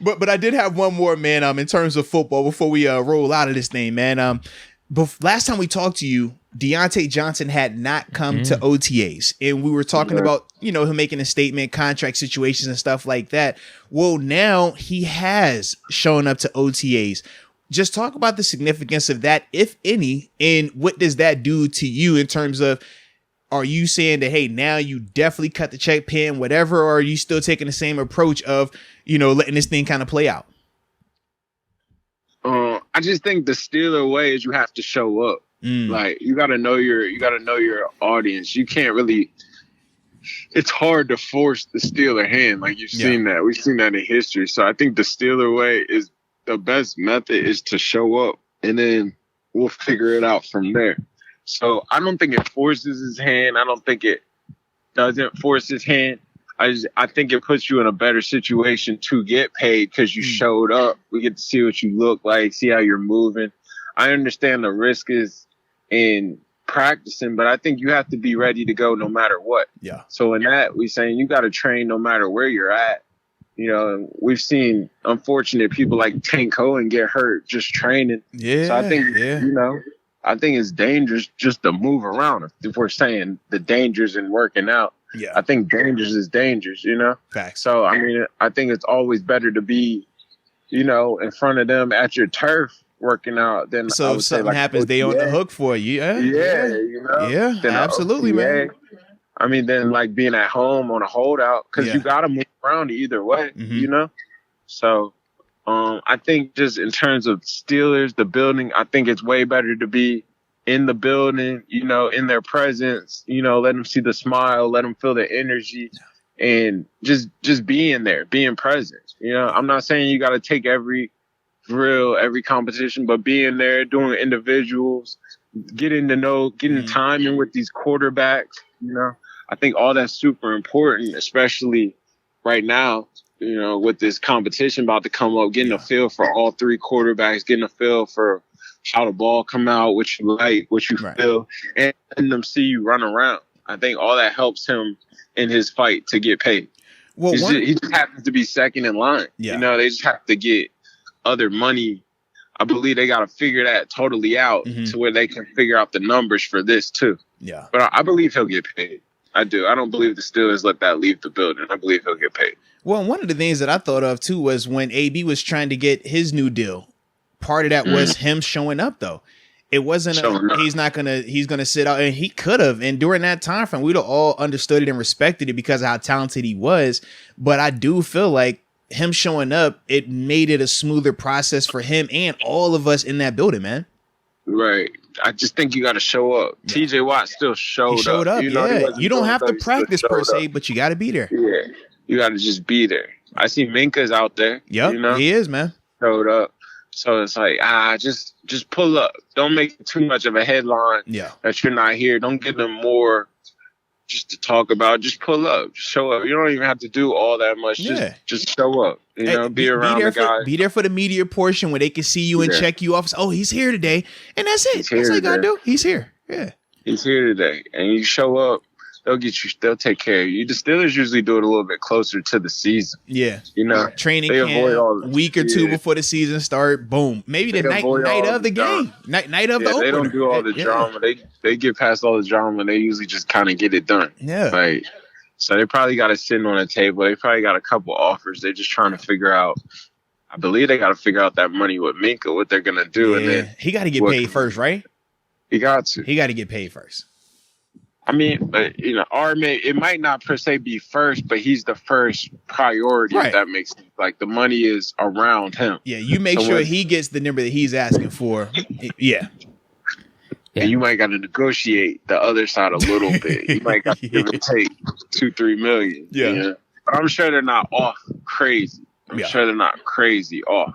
But I did have one more, man. In terms of football, before we roll out of this thing, man. Last time we talked to you, Diontae Johnson had not come to OTAs, and we were talking about, him making a statement, contract situations and stuff like that. Well, now he has shown up to OTAs. Just talk about the significance of that, if any, and what does that do to you in terms of, are you saying that, hey, now you definitely cut the check, paying whatever, or are you still taking the same approach of, letting this thing kind of play out? I just think the Steeler way is you have to show up. Like you gotta know your audience. You can't really. It's hard to force the Steeler hand. Like you've seen that. We've seen that in history. So I think the Steeler way is the best method is to show up, and then we'll figure it out from there. So I don't think it forces his hand. I don't think it doesn't force his hand. I think it puts you in a better situation to get paid because you showed up. We get to see what you look like, see how you're moving. I understand the risk is in practicing, but I think you have to be ready to go no matter what. Yeah. So in that, we're saying you got to train no matter where you're at. And we've seen unfortunate people like Tank Cohen get hurt just training. Yeah. So I think, I think it's dangerous just to move around. If we're saying the dangers in working out. Yeah. I think dangerous is dangerous, Facts. So, I think it's always better to be, in front of them at your turf working out than so if something happens, they on the hook for you. Yeah, absolutely, man. Then like being at home on a holdout because you got to move around either way, So, I think just in terms of Steelers, the building, I think it's way better to be in the building, in their presence, let them see the smile, let them feel the energy, and just being there, being present. I'm not saying you got to take every drill, every competition, but being there, doing individuals, getting timing with these quarterbacks. I think all that's super important, especially right now. With this competition about to come up, getting a feel for all three quarterbacks, getting a feel for how the ball come out, what you like, what you feel, and letting them see you run around. I think all that helps him in his fight to get paid. Well, he just happens to be second in line. Yeah. They just have to get other money. I believe they got to figure that totally out to where they can figure out the numbers for this too. Yeah. But I believe he'll get paid. I do. I don't believe the Steelers let that leave the building. I believe he'll get paid. Well, one of the things that I thought of too was when AB was trying to get his new deal. Part of that was him showing up, though. It wasn't he's gonna sit out, and he could have. And during that time frame, we'd have all understood it and respected it because of how talented he was. But I do feel like him showing up, it made it a smoother process for him and all of us in that building, man. Right. I just think you got to show up. Yeah. TJ Watt still showed up. You don't have to practice per se, but you got to be there. Yeah. You got to just be there. I see Minka's out there. Yep, he is, man. Showed up. So it's like, just pull up. Don't make too much of a headline that you're not here. Don't give them more just to talk about. Just pull up. Just show up. You don't even have to do all that much. Just show up. Be around the guys. Be there for the media portion where they can see you and check you off. Oh, he's here today. And that's it. That's all you got to do. He's here. Yeah. He's here today. And you show up. They'll get you. They'll take care of you. The Steelers usually do it a little bit closer to the season. Yeah, training camp, avoid all week or two before the season start. Boom, maybe the night of the game, night of the opener. They don't do all the drama. They get past all the drama. They usually just kind of get it done. Yeah, right. So they probably got to sit on a table. They probably got a couple offers. They're just trying to figure out. I believe they got to figure out that money with Minka, what they're gonna do, and then he got to get paid first, right? He got to. He got to get paid first. I mean, but it might not per se be first, but he's the first priority. Right. If that makes sense. Like the money is around him. Yeah, you make sure he gets the number that he's asking for. Yeah. And you might got to negotiate the other side a little bit. You might got to give and take $2-3 million. Yeah. But I'm sure they're not off crazy. I'm sure they're not crazy off.